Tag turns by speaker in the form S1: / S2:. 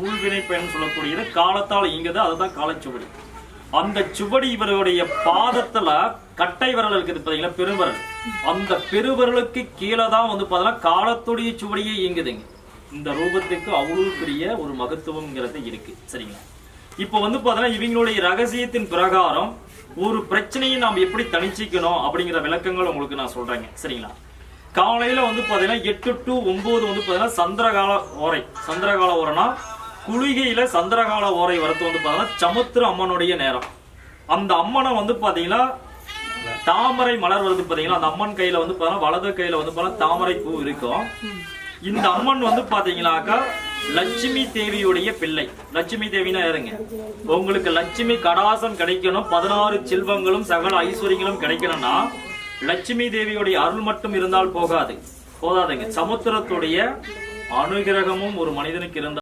S1: ஊழ்வினை பயன் சொல்லக்கூடியது காலத்தால் இயங்குது, அதுதான் காலச்சுவடி. அந்த சுவடி இவருடைய பாதத்துல கட்டை விரல் இருக்குது பாத்தீங்களா, பெருவிரல். அந்த பெருவிரலுக்கு கீழே தான் வந்து பாத்தீங்கன்னா காலத்துடைய சுவடியே இயங்குதுங்க. இந்த ரூபத்துக்கு அவ்வளவு பெரிய ஒரு மகத்துவம்ங்கிறது இருக்கு. சரிங்களா? இப்ப வந்து பாத்தீங்கன்னா இவங்களுடைய ரகசியத்தின் பிரகாரம் ஒரு பிரச்சனையை நாம் எப்படி தணிச்சிக்கணும் அப்படிங்கிற விளக்கங்கள் உங்களுக்கு நான் சொல்றேங்க. சரிங்களா? காலையில வந்து பாத்தீங்கன்னா 8 to 9 வந்து பாத்தீங்கன்னா சந்திரகால ஓரை. சந்திரகால ஓரைனா குளிகையில சந்திரகால ஓரை வரது வந்து பாத்தீங்கன்னா சமுத்திர அம்மனுடைய நேரம். அந்த அம்மனை வந்து பாத்தீங்கன்னா தாமரை மலர் வருது பாத்தீங்கன்னா, அந்த அம்மன் கையில வந்து பாத்தீங்கன்னா வலது கையில வந்து பாத்தீங்கன்னா தாமரை பூ இருக்கும். இந்த அம்மன் வந்து பாத்தீங்கன்னாக்கா லட்சுமி தேவியுடைய பிள்ளை. லட்சுமி தேவினா யாருங்க? உங்களுக்கு லட்சுமி கடாசம் கிடைக்கணும், 16 செல்வங்களும் சகல ஐஸ்வர்யங்களும் கிடைக்கணும்னா லட்சுமி தேவியுடைய அருள் மட்டும் இருந்தால் போதாதுங்க. சமுத்திரத்துடைய அனுகிரகமும் ஒரு மனிதனுக்கு இருந்தால்